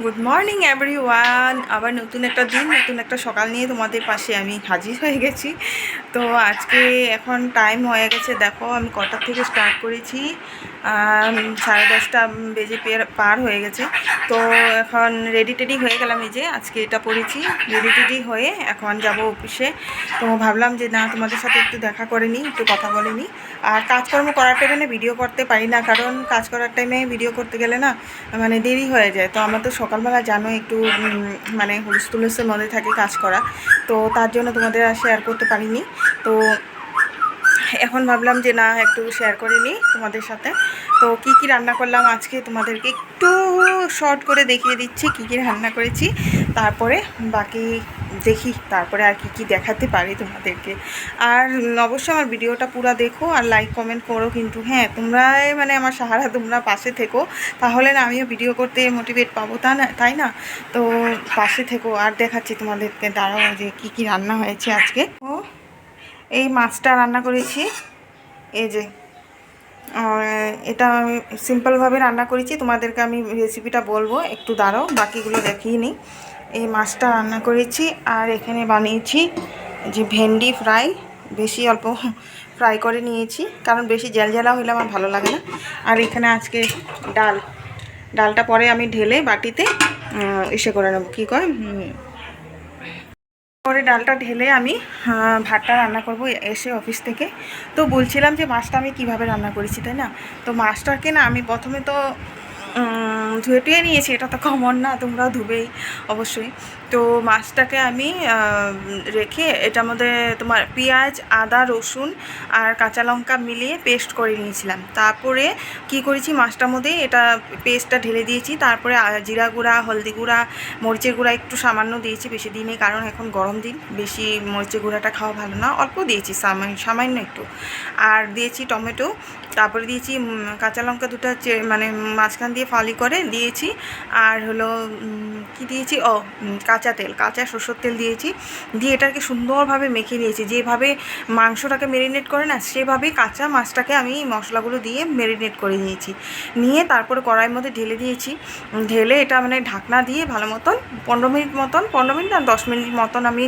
Good morning everyone. আবার নতুন একটা দিন, নতুন একটা সকাল নিয়ে তোমাদের পাশে আমি হাজির হয়ে গেছি। তো আজকে এখন টাইম হয়ে গেছে, দেখো আমি কটার থেকে স্টার্ট করেছি, 10:30 বেজে পার হয়ে গেছে। তো এখন রেডি টেডি হয়ে গেলাম, এই যে আজকে এটা পড়েছি, রেডি টেডি হয়ে এখন যাব অফিসে। তো ভাবলাম যে না, তোমাদের সাথে একটু দেখা করে নিই, একটু কথা বলে নিই। আর কাজকর্ম করার টাইমে ভিডিও করতে পারি না, কারণ কাজ করার টাইমে ভিডিও করতে গেলে না মানে দেরি হয়ে যায়। তো আমার তো সকালবেলা জানো একটু মানে হুলস্থুলস্থের মধ্যে থাকে কাজ করা, তো তার জন্য তোমাদের আর শেয়ার করতে পারিনি। তো এখন ভাবলাম যে না, একটু শেয়ার করে নিই তোমাদের সাথে। তো কি কি রান্না করলাম আজকে তোমাদেরকে একটু শর্ট করে দেখিয়ে দিচ্ছি কি কি রান্না করেছি, তারপরে বাকি দেখি তারপরে আর কি কি দেখাতে পারি তোমাদেরকে। আর অবশ্যই আমার ভিডিওটা পুরো দেখো আর লাইক কমেন্ট করো কিন্তু, হ্যাঁ তোমরাই মানে আমার সাহারা, তোমরা পাশে থেকো, তাহলে না আমিও ভিডিও করতে মোটিভেট পাবো, তাই না? তো পাশে থেকো। আর দেখাচ্ছি তোমাদেরকে, দাঁড়াও যে কি কি রান্না হয়েছে আজকে। ও এই মাছটা রান্না করেছি, এই যে এটা আমি সিম্পলভাবে রান্না করেছি, তোমাদেরকে আমি রেসিপিটা বলবো, একটু দাঁড়াও বাকিগুলো দেখিয়ে নিই। এই মাছটা রান্না করেছি, আর এখানে বানিয়েছি যে ভেন্ডি ফ্রাই, বেশি অল্প ফ্রাই করে নিয়েছি, কারণ বেশি জ্যালজ্যালা হলে আমার ভালো লাগে না। আর এখানে আজকে ডালটা পরে আমি ঢেলে বাটিতে ইসে করে নেবো, কী কয়, পরে ডালটা ঢেলে আমি ভাতটা রান্না করব এসে অফিস থেকে। তো বলছিলাম যে মাছটা আমি কিভাবে রান্না করেছি, তাই না? তো মাছটাকে না আমি প্রথমে তো ধুয়ে টুয়ে নিয়েছি, এটা তো কমন না, তোমরাও ধুবেই অবশ্যই। তো মাছটাকে আমি রেখে এটার মধ্যে তোমার পেঁয়াজ, আদা, রসুন আর কাঁচা লঙ্কা মিলিয়ে পেস্ট করে নিয়েছিলাম। তারপরে কি করেছি, মাছটার মধ্যে এটা পেস্টটা ঢেলে দিয়েছি, তারপরে জিরা গুঁড়া, হলদি গুঁড়া, মরিচের গুঁড়া একটু সামান্য দিয়েছি, বেশি দিনে, কারণ এখন গরম দিন, বেশি মরিচের গুঁড়াটা খাওয়া ভালো না, অল্প দিয়েছি, সামান্য একটু। আর দিয়েছি টমেটো, তারপরে দিয়েছি কাঁচা লঙ্কা দুটো মানে মাঝখান দিয়ে ফালি করে দিয়েছি। আর হলো কি দিয়েছি, কাঁচা সরষের তেল দিয়েছি, দিয়ে এটাকে সুন্দরভাবে মেখে নিয়েছি, যেভাবে মাংসটাকে ম্যারিনেট করে না, সেভাবেই কাঁচা মাছটাকে আমি মশলাগুলো দিয়ে ম্যারিনেট করে নিয়েছি। নিয়ে তারপরে কড়াইয়ের মধ্যে ঢেলে দিয়েছি, ঢেলে এটা মানে ঢাকনা দিয়ে ভালো মতন 15 মিনিট আর 10 মিনিট মতন আমি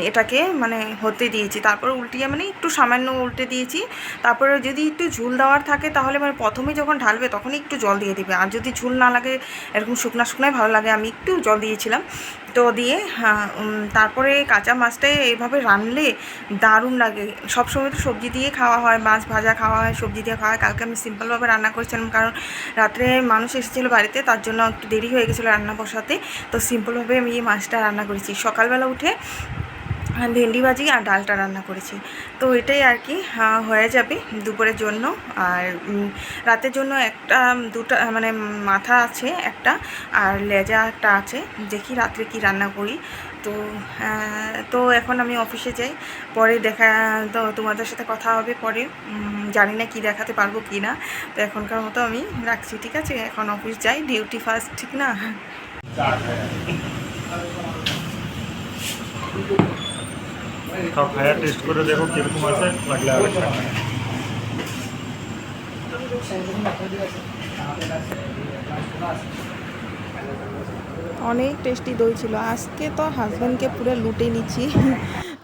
এটাকে মানে হতে দিয়েছি। তারপরে উল্টিয়ে মানে একটু সামান্য উল্টে দিয়েছি। তারপরে যদি একটু ঝুল দেওয়ার থাকে তাহলে মানে প্রথমে যখন ঢালবে তখনই একটু জল দিয়ে দিবে, আর যদি ঝুল না লাগে, এরকম শুকনাই ভালো লাগে, আমি একটু জল দিয়েছিলাম। তো দিয়ে তারপরে কাঁচা মাছটা এইভাবে রানলে দারুণ লাগে। সবসময় তো সবজি দিয়ে খাওয়া হয়, মাছ ভাজা খাওয়া হয়, সবজি দিয়ে খাওয়া হয়, কালকে আমি সিম্পলভাবে রান্না করেছিলাম, কারণ রাত্রে মানুষ এসেছিলো বাড়িতে, তার জন্য একটু দেরি হয়ে গেছিলো রান্না বসাতে। তো সিম্পলভাবে আমি এই মাছটা রান্না করেছি। সকালবেলা উঠে ভেন্ডি ভাজি আর ডালটা রান্না করেছি। তো এটাই আর কি হয়ে যাবে দুপুরের জন্য। আর রাতের জন্য দুটা মানে মাথা আছে একটা, আর লেজা একটা আছে, দেখি রাত্রে কি রান্না করি। তো তো এখন আমি অফিসে যাই, পরে তো তোমাদের সাথে কথা হবে পরে, জানি না কি দেখাতে পারবো কি না। তো এখনকার মতো আমি রাখছি, ঠিক আছে? এখন অফিস যাই, ডিউটি ফার্স্ট, ঠিক না? খাও, খায়া টেস্ট করে দেখো কিরকম আছে, লাগলে আরেকটা অনেক টেস্টি দই ছিল আজকে। তো হাজব্যান্ডকে পুরো লুটে নিচ্ছি,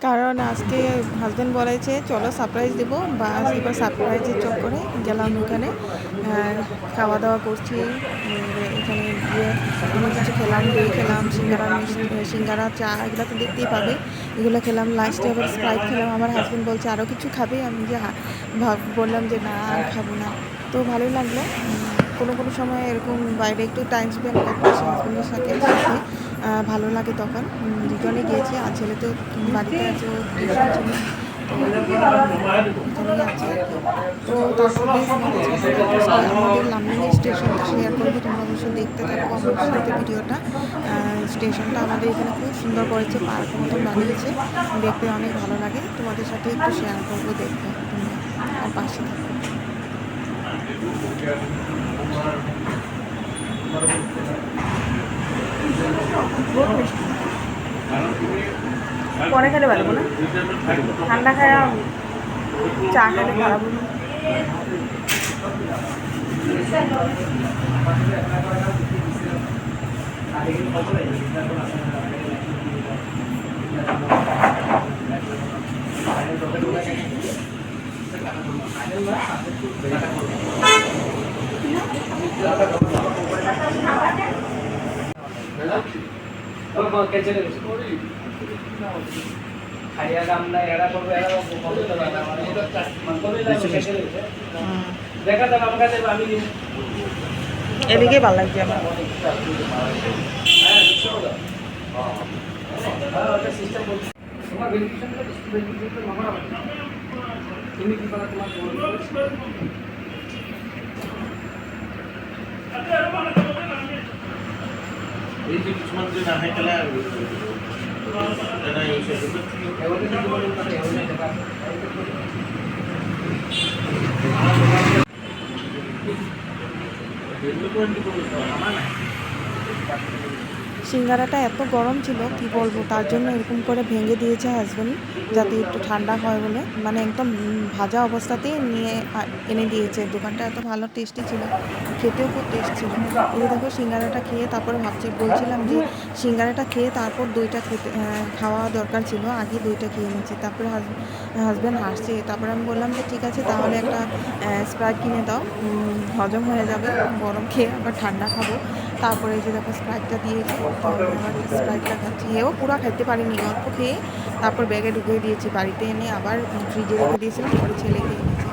কারণ আজকে হাজব্যান্ড বলেছে চলো সারপ্রাইজ দেবো, বা এবার সারপ্রাইজের চক্করে গেলাম ওখানে, খাওয়া দাওয়া করছি। এখানে গিয়ে অনেক কিছু খেলাম, দই খেলাম, সিঙ্গারা, চা, এগুলো তো দেখতেই পাবে, এগুলো খেলাম। লাস্টে আবার স্প্রাইট খেলাম। আমার হাজব্যান্ড বলছে আরও কিছু খাবে, আমি যে বললাম যে না আর খাবো না। তো ভালোই লাগলো। কোনো সময় এরকম বাইরে একটু টাইম স্পেন্ড করতে হাজব্যান্ডের সাথে ভালো লাগে, তখন দুজনে গিয়েছি। আর ছেলে তো বাড়িতে আছে, ও টিউশন ছিল, তো এখানেই আছে আর কি। তো তারপরে আমাদের লামডিং স্টেশনটা শেয়ার করবো, তোমরা অবশ্যই দেখতে থাকো আমার সাথে ভিডিওটা। স্টেশনটা আমাদের এখানে খুব সুন্দর করেছে, পার্ক মতন বানিয়েছে, দেখতে অনেক ভালো লাগে। তোমাদের সাথে একটু শেয়ার করবো, দেখবে তোমরা, আর পাশে থাকো। পরে খেলে ভালো না, ঠান্ডা খায় চা খেলে খারাপ হলো। এদিকে ভালো লাগছে আমার। সিঙ্গারাটা এত গরম ছিল কি বলবো, তার জন্য এরকম করে ভেঙে দিয়েছে হাজব্যান্ড যাতে একটু ঠান্ডা হয় বলে, মানে একদম ভাজা অবস্থাতেই নিয়ে এনে দিয়েছে। দোকানটা এত ভালো টেস্টি ছিল, খেতেও খুব টেস্ট ছিল। এই দেখো সিঙ্গারাটা খেয়ে তারপরে বলছিলাম যে সিঙ্গারাটা খেয়ে তারপর দইটা খাওয়া দরকার ছিল, আগে দইটা খেয়ে নিচ্ছি। তারপরে হাজব্যান্ড হাসছে। তারপরে আমি বললাম যে ঠিক আছে তাহলে একটা স্প্রাইট কিনে দাও, হজম হয়ে যাবে, গরম খেয়ে আবার ঠান্ডা খাবো। তারপরে এই যে দেখো স্প্রাইটটা দিয়েছি, আবার স্প্রাইটটা খাচ্ছি। এও পুরো খাইতে পারিনি, অল্প খেয়ে তারপর ব্যাগে ঢুকিয়ে দিয়েছি, বাড়িতে এনে আবার ফ্রিজে রেখে দিয়েছিলাম, পরে ছেলেকে এনেছি।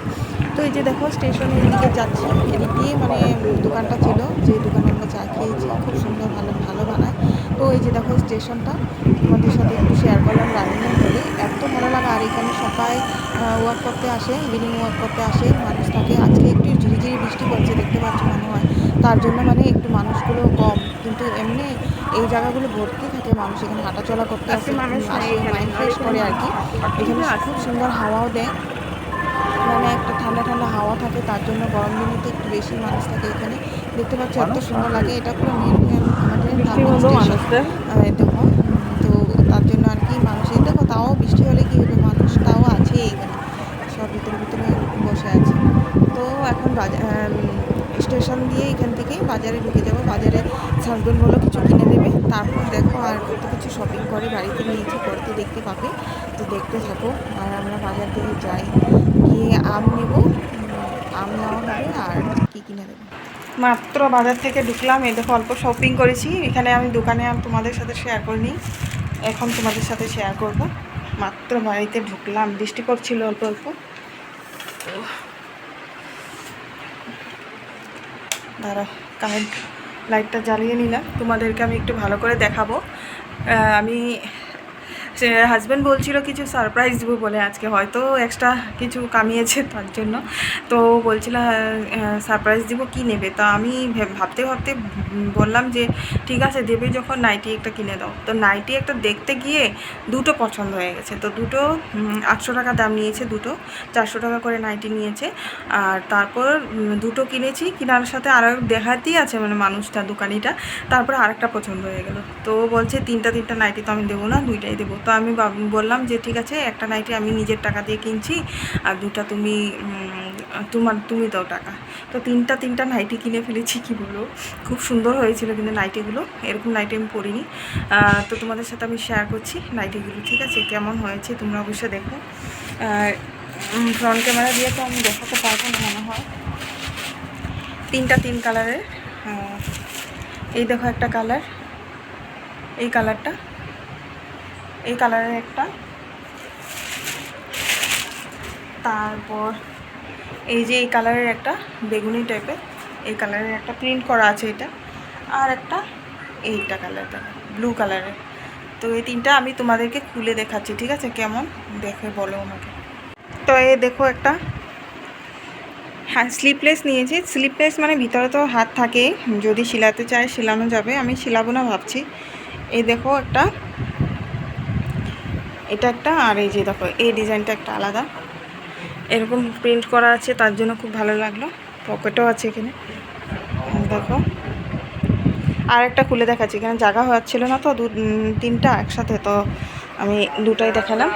তো এই যে দেখো স্টেশনের দিকে যাচ্ছি, এদিক দিয়ে মানে দোকানটা ছিল, যে দোকানে আমরা চা খেয়েছি, খুব সুন্দর ভালো বানায়। তো এই যে দেখো স্টেশনটা তোমাদের সাথে একটু শেয়ার করলাম রানিংয়ের বলে, এত ভালো লাগা। আর এখানে সবাই ওয়াক করতে আসে, ইভিনিং ওয়াক করতে আসে, মানুষ থাকে। আজকে একটু ঝিরিঝিরি বৃষ্টি পড়ছে দেখতে পাচ্ছি মনে হয়, তার জন্য মানে একটু মানুষগুলো কম, কিন্তু এমনি এই জায়গাগুলো ভর্তি থাকে মানুষ, এখানে হাঁটাচলা করতে আসে, মাইন্ড ফ্রেশ করে আর কি। এখানে খুব সুন্দর হাওয়াও দেয়, মানে একটা ঠান্ডা ঠান্ডা হাওয়া থাকে, তার জন্য গরম দিনে তো একটু বেশি মানুষ থাকে এখানে। দেখতে পাচ্ছি এত সুন্দর লাগে, এটা পুরো আমাদের দেখো। তো তার জন্য আর কি মানুষ, এই দেখো তাও বৃষ্টি হলে কী হবে, মানুষ তাও আছে এখানে, সব ভিতরে বসে আছে। তো এখন স্টেশন দিয়ে এখান থেকে বাজারে ঢুকে যাবো। বাজারে হাজবেন্ড বললো কিছু কিনে দেবে, তারপর দেখো আর কত কিছু শপিং করে বাড়িতে নিয়েছি, করতে দেখতে পাবে, তো দেখতে থাকো। আর আমরা বাজার থেকে যাই, গিয়ে আম নেব, আম নেওয়া হবে আর কি কিনে দেবো। মাত্র বাজার থেকে ঢুকলাম, এই দেখো অল্প শপিং করেছি এখানে, আমি দোকানে আর তোমাদের সাথে শেয়ার করিনি, এখন তোমাদের সাথে শেয়ার করব। মাত্র বাড়িতে ঢুকলাম, বৃষ্টি পড়ছিল অল্প অল্প। দাঁড়াও, কারেন্ট লাইটটা জ্বালিয়ে নিলাম, তোমাদেরকে আমি একটু ভালো করে দেখাবো। আমি হাজব্যান্ড বলছিল কিছু সারপ্রাইজ দেবো বলে, আজকে হয়তো এক্সট্রা কিছু কামিয়েছে তার জন্য। তো বলছিল সারপ্রাইজ দিব, কি নেবে। তো আমি ভাবতে ভাবতে বললাম যে ঠিক আছে দেবে যখন নাইটি একটা কিনে দাও। তো নাইটি একটা দেখতে গিয়ে দুটো পছন্দ হয়ে গেছে, তো দুটো 800 টাকা দাম নিয়েছে, দুটো 400 টাকা করে নাইটি নিয়েছে। আর তারপর দুটো কিনেছি, কেনার সাথে আরও দেখাতেই আছে মানে মানুষটা, দোকানিটা। তারপরে আরেকটা পছন্দ হয়ে গেল, তো বলছে তিনটা নাইটি তো আমি দেবো না, দুইটাই দেবো। তো আমি বললাম যে ঠিক আছে, একটা নাইটি আমি নিজের টাকা দিয়ে কিনছি, আর দুটা তুমি দাও টাকা। তো তিনটা নাইটি কিনে ফেলেছি, কি বলো, খুব সুন্দর হয়েছিল কিন্তু নাইটিগুলো, এরকম নাইটি আমি পরিনি। তো তোমাদের সাথে আমি শেয়ার করছি নাইটিগুলো, ঠিক আছে, কেমন হয়েছে তোমরা অবশ্যই দেখো। ফ্রন্ট ক্যামেরা দিয়ে তো আমি দেখাতে পারবো না মনে হয়। তিন কালারের, এই দেখো একটা কালার, এই কালারটা, এই কালারের একটা, তারপর এই যে এই কালারের একটা বেগুনি টাইপের, এই কালারের একটা প্রিন্ট করা আছে এটা, আর একটা এইটা কালারটা ব্লু কালারের। তো এই তিনটা আমি তোমাদেরকে খুলে দেখাচ্ছি, ঠিক আছে, কেমন দেখে বলো আমাকে। তো এই দেখো একটা, হ্যাঁ স্লিপলেস নিয়েছি। স্লিপলেস মানে ভিতরে তো হাত থাকে, যদি শিলাতে চাই শিলানো যাবে, আমি শিলাবো না ভাবছি। এই দেখো একটা, এটা একটা, আর এই যে দেখো এই ডিজাইনটা একটা আলাদা, এরকম প্রিন্ট করা আছে, তার জন্য খুব ভালো লাগলো। পকেটও আছে এখানে, দেখো। আর একটা খুলে দেখাচ্ছি, এখানে জায়গা হচ্ছিল না তো তিনটা একসাথে, তো আমি দুটাই দেখালাম।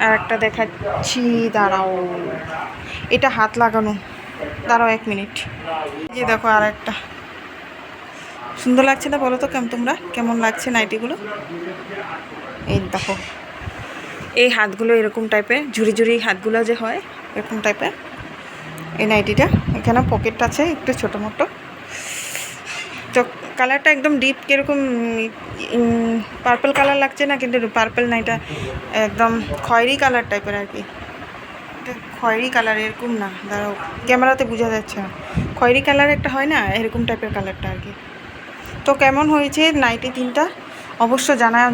আর একটা দেখাচ্ছি, দাঁড়াও, এটা হাত লাগানো, দাঁড়াও 1 মিনিট। যে দেখো আর একটা, সুন্দর লাগছে না বলো তো তোমরা কেমন লাগছে নাইটিগুলো? এই দেখো, এই হাতগুলো এরকম টাইপের, ঝুড়ি ঝুড়ি হাতগুলো যে হয় এরকম টাইপের এই নাইটিটা। এখানে পকেট আছে একটু ছোটো মোটো। তো কালারটা একদম ডিপ কীরকম পার্পল কালার লাগছে না, কিন্তু পার্পল না, এটা একদম খয়েরি কালার টাইপের আর কি। এটা খয়েরি কালার এরকম না, দাঁড়াও ক্যামেরাতে বোঝা যাচ্ছে না, খয়েরি কালার একটা হয় না, এরকম টাইপের কালারটা আর কি। তো কেমন হয়েছে নাইটি 3টা অবশ্য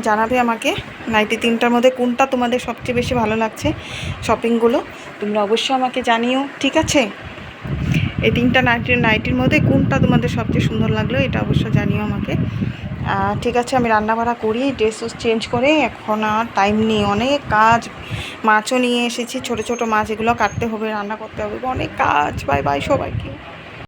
জানাবে আমাকে। নাইটি 3টার মধ্যে কোনটা তোমাদের সবচেয়ে বেশি ভালো লাগছে শপিংগুলো তোমরা অবশ্যই আমাকে জানিও, ঠিক আছে? এই 3টা নাইটির মধ্যে কোনটা তোমাদের সবচেয়ে সুন্দর লাগলো এটা অবশ্য জানিও আমাকে। ঠিক আছে, আমি রান্নাবাড়া করি, ড্রেস চেঞ্জ করে, এখন আর টাইম নেই, অনেক কাজ। মাছও নিয়ে এসেছি, ছোট ছোট মাছ, এগুলো কাটতে হবে, রান্না করতে হবে, অনেক কাজ। বাই বাই সবাইকে।